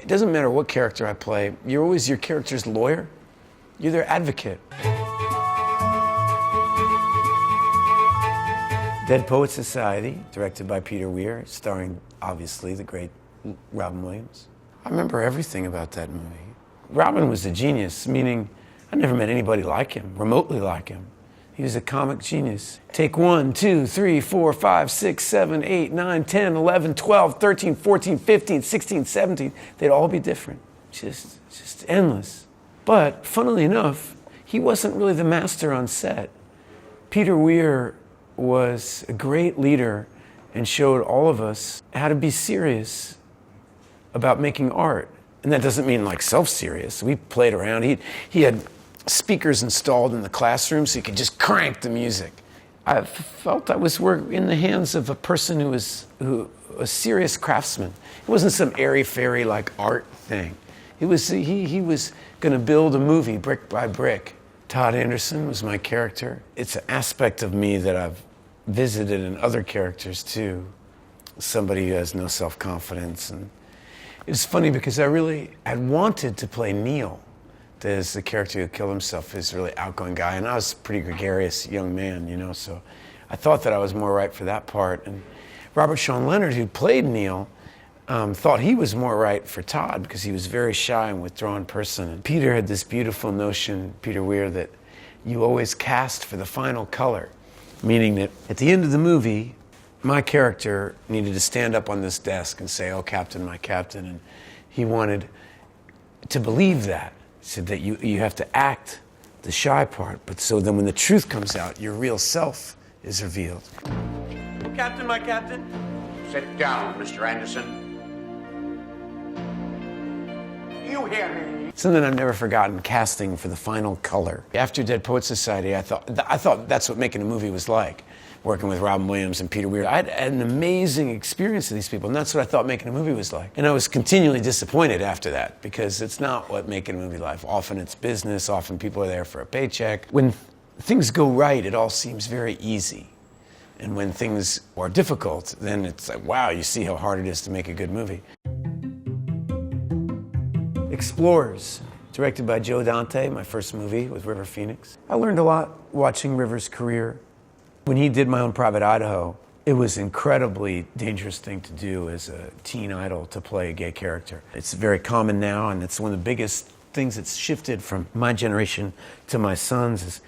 It doesn't matter what character I play, you're always your character's lawyer. You're their advocate. Dead Poets Society, directed by Peter Weir, starring, obviously, the great Robin Williams. I remember everything about that movie. Robin was a genius, meaning I never met anybody like him, remotely like him. He was a comic genius. Take 1, 2, 3, 4, 5, 6, 7, 8, 9, 10, 11, 12, 13, 14, 15, 16, 17. They'd all be different. Just endless. But, funnily enough, he wasn't really the master on set. Peter Weir was a great leader and showed all of us how to be serious about making art. And that doesn't mean like self-serious. We played around. He had speakers installed in the classroom so he could just crank the music. I felt I was in the hands of a person who was a serious craftsman. It wasn't some airy-fairy like art thing. He was going to build a movie brick by brick. Todd Anderson was my character. It's an aspect of me that I've visited in other characters too. Somebody who has no self-confidence. And it was funny because I had wanted to play Neil, as the character who killed himself, this really outgoing guy, and I was a pretty gregarious young man, you know, so I thought that I was more right for that part. And Robert Sean Leonard, who played Neil, thought he was more right for Todd because he was a very shy and withdrawn person. And Peter had this beautiful notion, Peter Weir, that you always cast for the final color, meaning that at the end of the movie, my character needed to stand up on this desk and say, "Oh, Captain, my Captain," and he wanted to believe that. He said that you have to act the shy part, but so then when the truth comes out, your real self is revealed. "Captain, my Captain." Sit down, Mr. Anderson. You hear me? Something I've never forgotten, casting for the final color. After Dead Poets Society, I thought that's what making a movie was like, working with Robin Williams and Peter Weir. I had an amazing experience with these people, and that's what I thought making a movie was like. And I was continually disappointed after that, because it's not what making a movie like. Often it's business, often people are there for a paycheck. When things go right, it all seems very easy. And when things are difficult, then it's like, wow, you see how hard it is to make a good movie. Explorers, directed by Joe Dante, my first movie with River Phoenix. I learned a lot watching River's career. When he did My Own Private Idaho, it was an incredibly dangerous thing to do as a teen idol, to play a gay character. It's very common now, and it's one of the biggest things that's shifted from my generation to my sons, is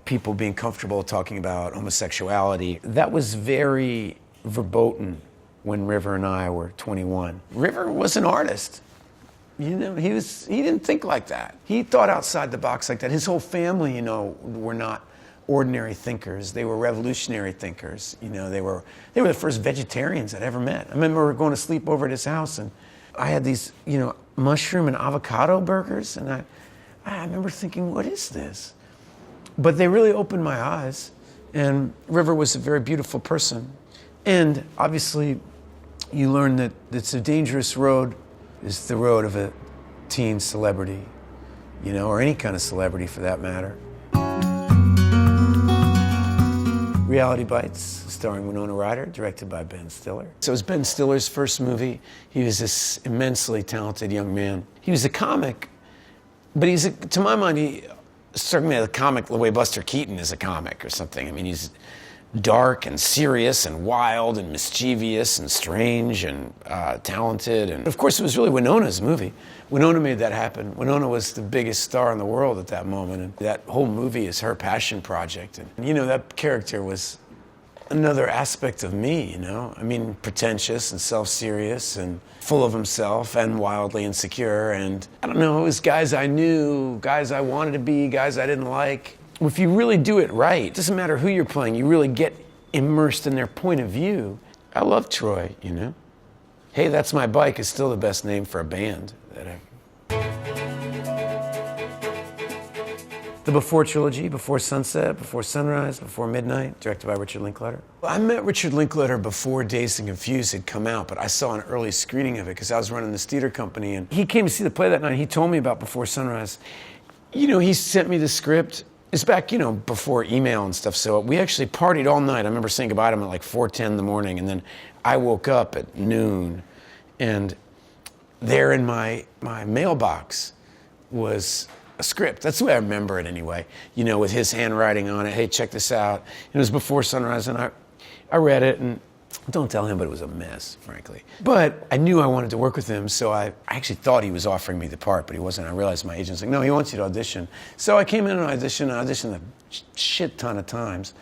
people being comfortable talking about homosexuality. That was very verboten when River and I were 21. River was an artist. You know, he didn't think like that. He thought outside the box like that. His whole family, you know, were not ordinary thinkers. They were revolutionary thinkers. You know, they were the first vegetarians I'd ever met. I remember going to sleep over at his house, and I had these, you know, mushroom and avocado burgers, and I remember thinking, what is this? But they really opened my eyes, and River was a very beautiful person. And obviously, you learn that it's a dangerous road. Is the road of a teen celebrity, you know, or any kind of celebrity for that matter. Reality Bites, starring Winona Ryder, directed by Ben Stiller. So it was Ben Stiller's first movie. He was this immensely talented young man. He was a comic, but to my mind, he struck me as a comic the way Buster Keaton is a comic or something. I mean, he's dark and serious and wild and mischievous and strange and talented. And of course, it was really Winona's movie. Winona made that happen. Winona was the biggest star in the world at that moment, and that whole movie is her passion project. And you know, that character was another aspect of me, you know? I mean, pretentious and self-serious and full of himself and wildly insecure. And I don't know, it was guys I knew, guys I wanted to be, guys I didn't like. If you really do it right, it doesn't matter who you're playing, you really get immersed in their point of view. I love Troy, you know? Hey, That's My Bike is still the best name for a band. The Before trilogy, Before Sunset, Before Sunrise, Before Midnight, directed by Richard Linklater. I met Richard Linklater before Dazed and Confused had come out, but I saw an early screening of it because I was running this theater company, and he came to see the play that night. He told me about Before Sunrise. You know, he sent me the script. It's back, you know, before email and stuff, so we actually partied all night. I remember saying goodbye to him at like 4:10 in the morning, and then I woke up at noon, and there in my mailbox was a script. That's the way I remember it anyway. You know, with his handwriting on it. Hey, check this out. It was before sunrise, and I read it, and don't tell him, but it was a mess, frankly. But I knew I wanted to work with him, so I actually thought he was offering me the part, but he wasn't. I realized my agent's like, no, he wants you to audition. So I came in and auditioned a shit ton of times,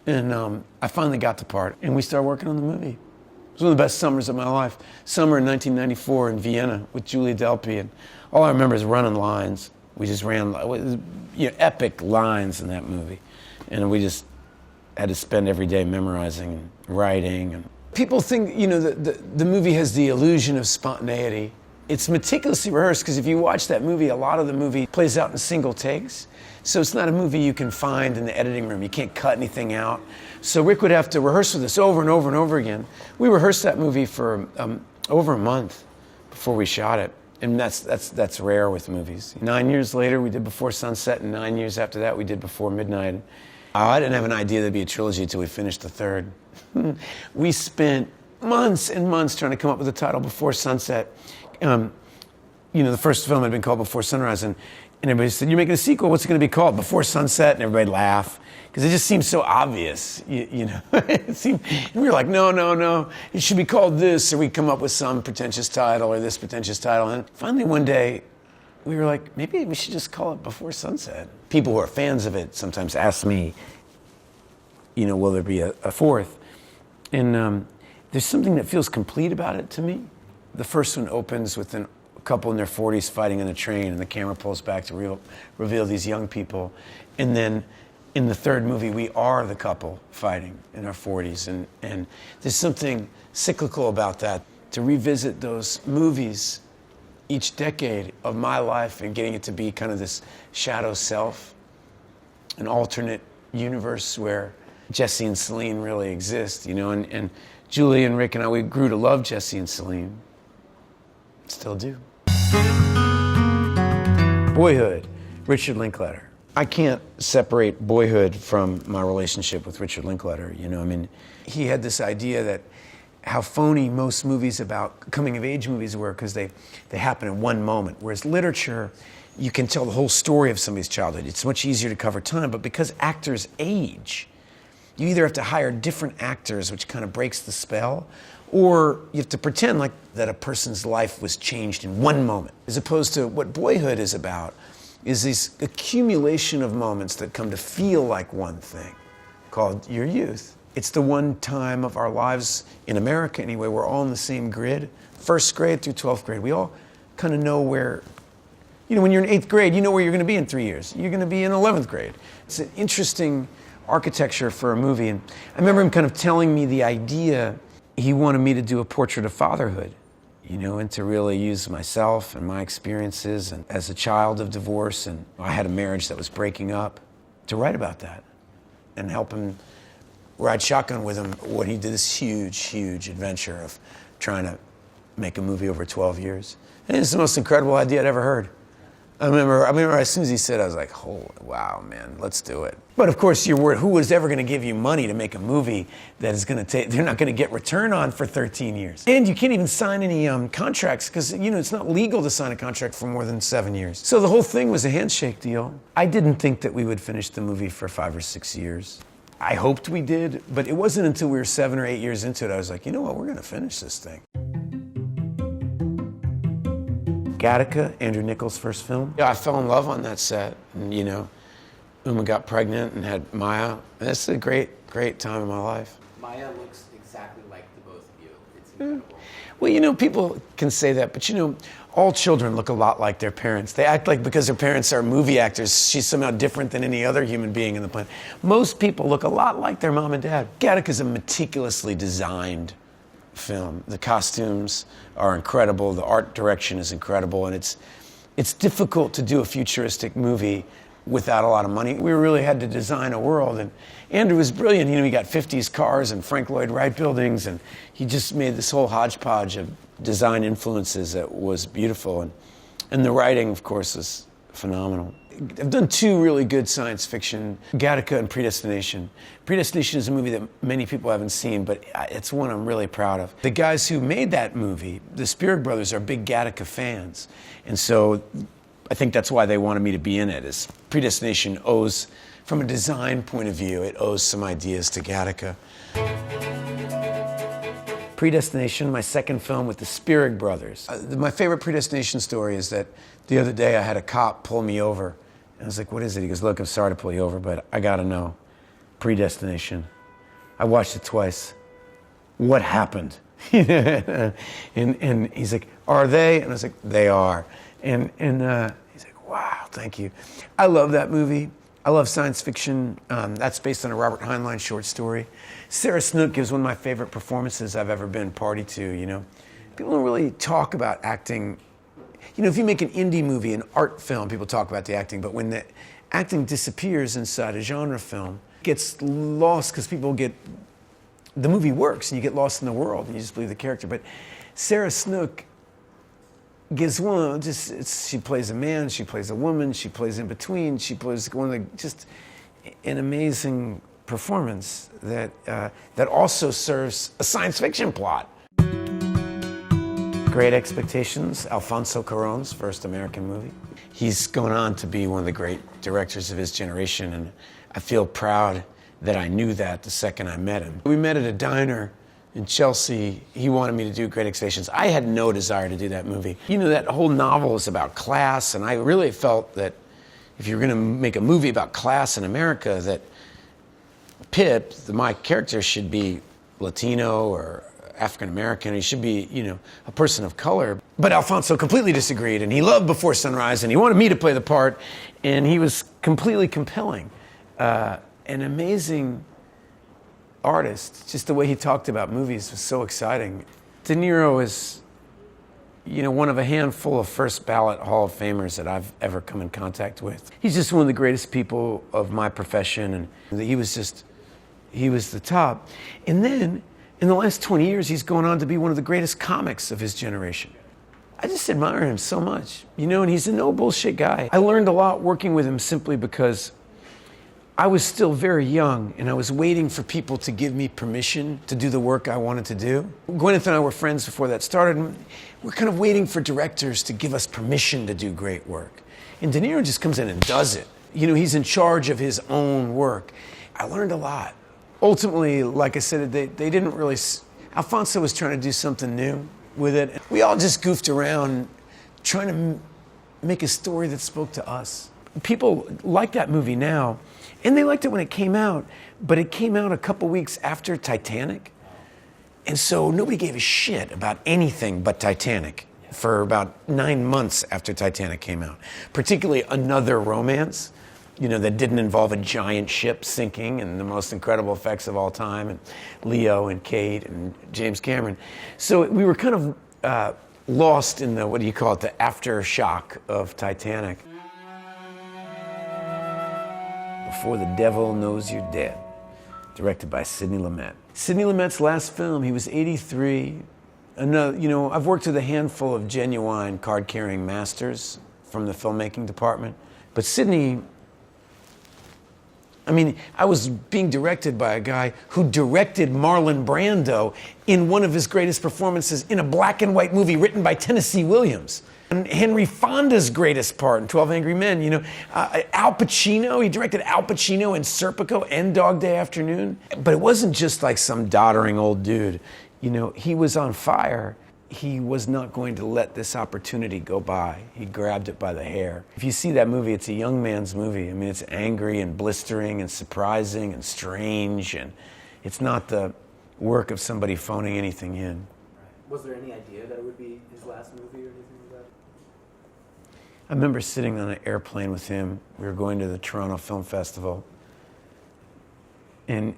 and I finally got the part, and we started working on the movie. It was one of the best summers of my life. Summer in 1994 in Vienna with Julia Delpy, and all I remember is running lines. We just ran, epic lines in that movie, and we just had to spend every day memorizing and writing. And people think, the movie has the illusion of spontaneity. It's meticulously rehearsed, because if you watch that movie, a lot of the movie plays out in single takes. So it's not a movie you can find in the editing room. You can't cut anything out. So Rick would have to rehearse with us over and over and over again. We rehearsed that movie for over a month before we shot it. And that's rare with movies. 9 years later, we did Before Sunset, and 9 years after that, we did Before Midnight. I didn't have an idea there'd be a trilogy until we finished the third. We spent months and months trying to come up with a title, Before Sunset. The first film had been called Before Sunrise, and everybody said, you're making a sequel, what's it going to be called? Before Sunset? And everybody'd laugh, because it just seemed so obvious, and we were like, no, it should be called this, or we'd come up with some pretentious title, or this pretentious title. And finally one day, we were like, maybe we should just call it Before Sunset. People who are fans of it sometimes ask me, will there be a fourth? And there's something that feels complete about it to me. The first one opens with a couple in their 40s fighting on a train, and the camera pulls back to reveal these young people. And then in the third movie, we are the couple fighting in our 40s. And there's something cyclical about that. To revisit those movies each decade of my life and getting it to be kind of this shadow self, an alternate universe where Jesse and Celine really exist, and Julie and Rick and I, we grew to love Jesse and Celine. Still do. Boyhood, Richard Linklater. I can't separate Boyhood from my relationship with Richard Linklater. He had this idea that how phony most movies about coming-of-age movies were, because they happen in one moment. Whereas literature, you can tell the whole story of somebody's childhood. It's much easier to cover time, but because actors age, you either have to hire different actors, which kind of breaks the spell, or you have to pretend like that a person's life was changed in one moment. As opposed to what Boyhood is about, is this accumulation of moments that come to feel like one thing, called your youth. It's the one time of our lives, in America anyway, we're all in the same grid, first grade through 12th grade. We all kind of know where, when you're in 8th grade, you know where you're going to be in 3 years. You're going to be in 11th grade. It's an interesting architecture for a movie. And I remember him kind of telling me the idea, he wanted me to do a portrait of fatherhood, and to really use myself and my experiences, and as a child of divorce, and I had a marriage that was breaking up, to write about that and help him ride shotgun with him when he did this huge adventure of trying to make a movie over 12 years. And it's the most incredible idea I'd ever heard. I remember as soon as he said it, I was like, oh, wow, man, let's do it. But of course, you're worried, who was ever going to give you money to make a movie that is going to they're not going to get return on for 13 years. And you can't even sign any contracts, because, it's not legal to sign a contract for more than 7 years. So the whole thing was a handshake deal. I didn't think that we would finish the movie for 5 or 6 years. I hoped we did, but it wasn't until we were 7 or 8 years into it, I was like, you know what, we're going to finish this thing. Gattaca, Andrew Nichols' first film. Yeah, I fell in love on that set, and Uma got pregnant and had Maya. That's a great time in my life. Maya looks exactly like the both of you. It's incredible. Well, people can say that, but all children look a lot like their parents. They act like because their parents are movie actors, she's somehow different than any other human being in the planet. Most people look a lot like their mom and dad. Gattaca's a meticulously designed film. The costumes are incredible, the art direction is incredible, and it's difficult to do a futuristic movie without a lot of money. We really had to design a world, and Andrew was brilliant. He got 50s cars and Frank Lloyd Wright buildings, and he just made this whole hodgepodge of design influences that was beautiful, and the writing, of course, was phenomenal. I've done two really good science fiction, Gattaca and Predestination. Predestination is a movie that many people haven't seen, but it's one I'm really proud of. The guys who made that movie, the Spirig brothers, are big Gattaca fans. And so I think that's why they wanted me to be in it, is Predestination owes, from a design point of view, it owes some ideas to Gattaca. Predestination, my second film with the Spirig brothers. My favorite Predestination story is that the other day I had a cop pull me over. And I was like, what is it? He goes, look, I'm sorry to pull you over, but I gotta know. Predestination. I watched it twice. What happened? and he's like, are they? And I was like, they are. And he's like, wow, thank you. I love that movie. I love science fiction. That's based on a Robert Heinlein short story. Sarah Snook gives one of my favorite performances I've ever been party to, you know. People don't really talk about acting. You know, if you make an indie movie, an art film, people talk about the acting, but when the acting disappears inside a genre film, it gets lost because people get, the movie works and you get lost in the world and you just believe the character. But Sarah Snook gives one, she plays a man, she plays a woman, she plays in between, she plays one of the, just an amazing performance that also serves a science fiction plot. Great Expectations, Alfonso Cuarón's first American movie. He's going on to be one of the great directors of his generation, and I feel proud that I knew that the second I met him. We met at a diner in Chelsea. He wanted me to do Great Expectations. I had no desire to do that movie. You know, that whole novel is about class, and I really felt that if you're gonna make a movie about class in America, that Pip, my character, should be Latino or African American. He should be, you know, a person of color. But Alfonso completely disagreed, and he loved Before Sunrise, and he wanted me to play the part, and he was completely compelling. An amazing artist. Just the way he talked about movies was so exciting. De Niro is, you know, one of a handful of first ballot Hall of Famers that I've ever come in contact with. He's just one of the greatest people of my profession, and he was the top. And then, in the last 20 years, he's gone on to be one of the greatest comics of his generation. I just admire him so much, you know, and he's a no bullshit guy. I learned a lot working with him simply because I was still very young, and I was waiting for people to give me permission to do the work I wanted to do. Gwyneth and I were friends before that started, and we're kind of waiting for directors to give us permission to do great work. And De Niro just comes in and does it. You know, he's in charge of his own work. I learned a lot. Ultimately, like I said, they didn't really, Alfonso was trying to do something new with it. We all just goofed around trying to make a story that spoke to us. People like that movie now, and they liked it when it came out, but it came out a couple weeks after Titanic. And so nobody gave a shit about anything but Titanic for about 9 months after Titanic came out. Particularly Another Romance, you know, that didn't involve a giant ship sinking and the most incredible effects of all time, and Leo and Kate and James Cameron. So we were kind of lost in the, what do you call it, the aftershock of Titanic. Before the Devil Knows You're Dead, directed by Sidney Lumet. Sidney Lumet's last film, he was 83. Another, you know, I've worked with a handful of genuine card-carrying masters from the filmmaking department, but Sidney, I mean, I was being directed by a guy who directed Marlon Brando in one of his greatest performances in a black and white movie written by Tennessee Williams. And Henry Fonda's greatest part in 12 Angry Men, you know. Al Pacino, he directed Al Pacino in Serpico and Dog Day Afternoon. But it wasn't just like some doddering old dude. You know, he was on fire. He was not going to let this opportunity go by. He grabbed it by the hair. If you see that movie, it's a young man's movie. I mean, it's angry and blistering and surprising and strange, and it's not the work of somebody phoning anything in. Was there any idea that it would be his last movie or anything like that? I remember sitting on an airplane with him. We were going to the Toronto Film Festival. And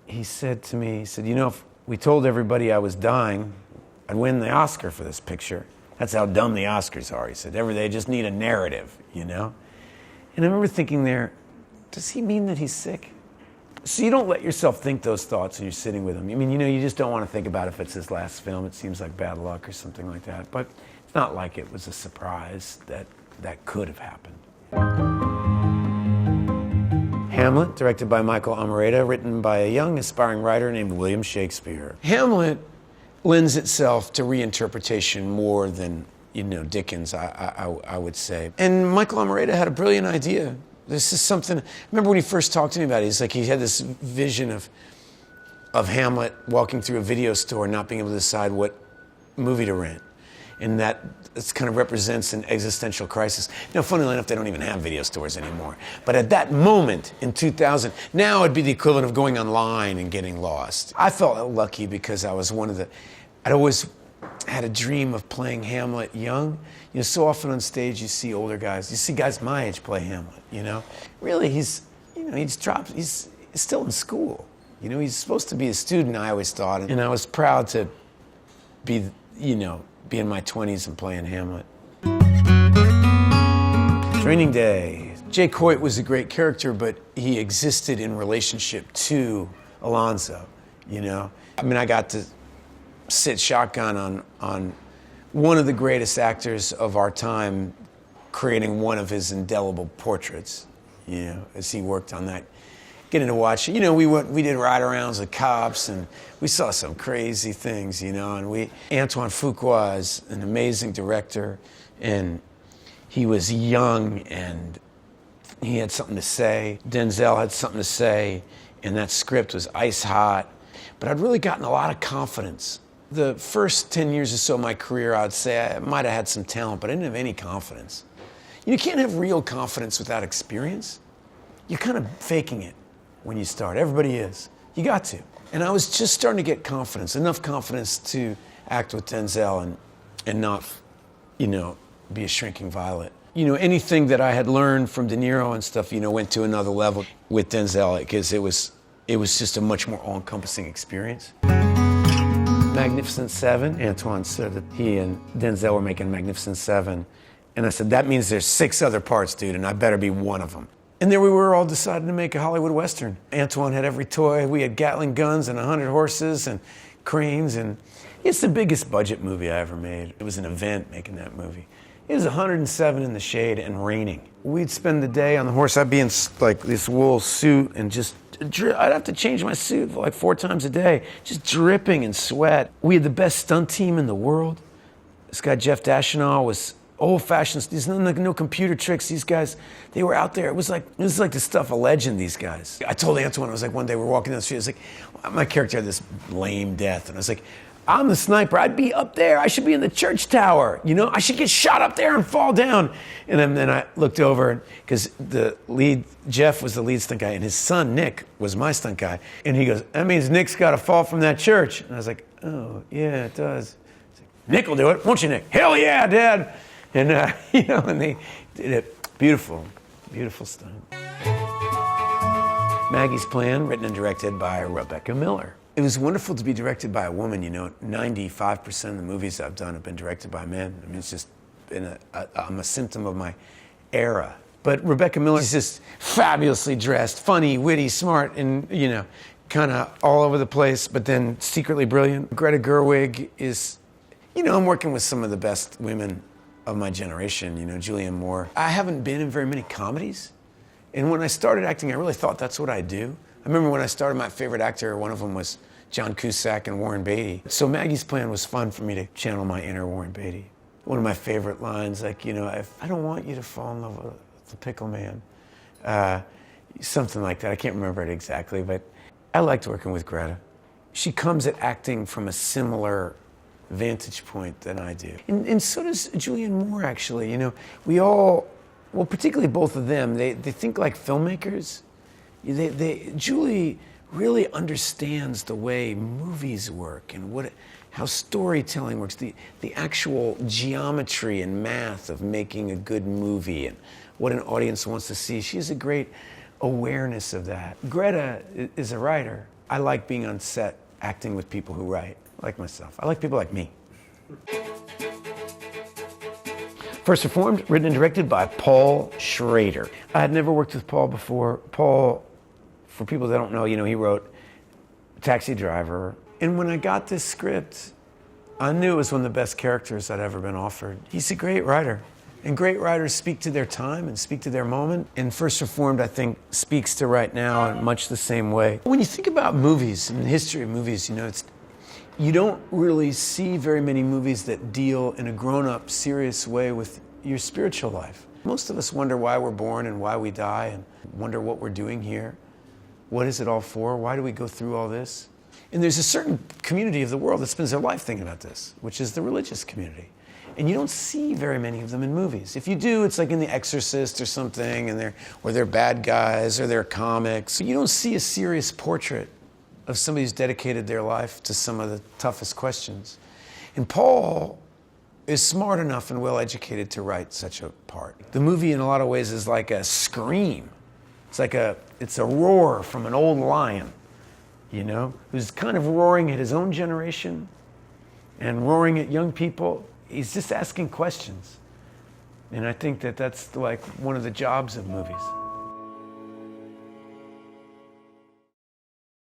he said to me, he said, you know, if we told everybody I was dying, I'd win the Oscar for this picture. That's how dumb the Oscars are. He said, they just need a narrative, you know? And I remember thinking there, does he mean that he's sick? So you don't let yourself think those thoughts when you're sitting with him. I mean, you know, you just don't want to think about if it's his last film. It seems like bad luck or something like that. But it's not like it was a surprise that could have happened. Hamlet, directed by Michael Amareda, written by a young, aspiring writer named William Shakespeare. Hamlet lends itself to reinterpretation more than, Dickens, I would say. And Michael Amareda had a brilliant idea. This is something, I remember when he first talked to me about it, he's like, he had this vision of Hamlet walking through a video store and not being able to decide what movie to rent. And that kind of represents an existential crisis. Now, funnily enough, they don't even have video stores anymore. But at that moment in 2000, now it'd be the equivalent of going online and getting lost. I felt lucky because I was I'd always had a dream of playing Hamlet young. So often on stage you see older guys. You see guys my age play Hamlet, Really, he's still in school. He's supposed to be a student, I always thought. And I was proud to be in my 20s and playing Hamlet. Training Day. Jake Hoyt was a great character, but he existed in relationship to Alonzo, I got to sit shotgun on one of the greatest actors of our time, creating one of his indelible portraits, as he worked on that. Getting to watch, we did ride-arounds with cops, and we saw some crazy things, and Antoine Fuqua is an amazing director, and he was young, and he had something to say. Denzel had something to say, and that script was ice hot. But I'd really gotten a lot of confidence. The first 10 years or so of my career, I'd say I might have had some talent, but I didn't have any confidence. You can't have real confidence without experience. You're kind of faking it when you start. Everybody is. You got to. And I was just starting to get confidence, enough confidence to act with Denzel and not, be a shrinking violet. Anything that I had learned from De Niro and stuff, went to another level with Denzel because it was just a much more all-encompassing experience. Magnificent Seven. Antoine said that he and Denzel were making Magnificent Seven. And I said, that means there's 6 other parts, dude, and I better be one of them. And there we were, all deciding to make a Hollywood Western. Antoine had every toy. We had Gatling guns and 100 horses and cranes. And it's the biggest budget movie I ever made. It was an event making that movie. It was 107 in the shade and raining. We'd spend the day on the horse. I'd be in this wool suit and I'd have to change my suit 4 times a day, just dripping in sweat. We had the best stunt team in the world. This guy, Jeff Dashenall, was old-fashioned. There's no computer tricks. These guys, they were out there. It was like the stuff of legend, these guys. I told Antoine, I was like, one day we're walking down the street, I was like, my character had this lame death, and I was like, I'm the sniper. I'd be up there. I should be in the church tower. I should get shot up there and fall down. And then I looked over, because Jeff was the lead stunt guy, and his son, Nick, was my stunt guy. And he goes, that means Nick's got to fall from that church. And I was like, oh, yeah, it does. Nick will do it, won't you, Nick? Hell yeah, Dad. And, and they did it. Beautiful, beautiful stunt. Maggie's Plan, written and directed by Rebecca Miller. It was wonderful to be directed by a woman. 95% of the movies I've done have been directed by men. It's just been I'm a symptom of my era. But Rebecca Miller is just fabulously dressed, funny, witty, smart, and, kind of all over the place, but then secretly brilliant. Greta Gerwig is, I'm working with some of the best women of my generation, Julianne Moore. I haven't been in very many comedies. And when I started acting, I really thought that's what I do. I remember when I started, my favorite actor, one of them was John Cusack and Warren Beatty. So Maggie's Plan was fun for me to channel my inner Warren Beatty. One of my favorite lines, I don't want you to fall in love with the pickle man. Something like that. I can't remember it exactly, but I liked working with Greta. She comes at acting from a similar vantage point than I do. And so does Julianne Moore, actually. We all, well, particularly both of them, they think like filmmakers. Julie really understands the way movies work and how storytelling works, the actual geometry and math of making a good movie and what an audience wants to see. She has a great awareness of that. Greta is a writer. I like being on set acting with people who write, like myself. I like people like me. First Reformed, written and directed by Paul Schrader. I had never worked with Paul before. Paul, for people that don't know, he wrote Taxi Driver. And when I got this script, I knew it was one of the best characters I'd ever been offered. He's a great writer. And great writers speak to their time and speak to their moment. And First Reformed, I think, speaks to right now in much the same way. When you think about movies and the history of movies, you don't really see very many movies that deal in a grown-up, serious way with your spiritual life. Most of us wonder why we're born and why we die, and wonder what we're doing here. What is it all for? Why do we go through all this? And there's a certain community of the world that spends their life thinking about this, which is the religious community. And you don't see very many of them in movies. If you do, it's like in The Exorcist or something, and they're bad guys, or they're comics. You don't see a serious portrait of somebody who's dedicated their life to some of the toughest questions. And Paul is smart enough and well-educated to write such a part. The movie, in a lot of ways, is like a scream. It's a roar from an old lion, who's kind of roaring at his own generation and roaring at young people. He's just asking questions. And I think that that's like one of the jobs of movies.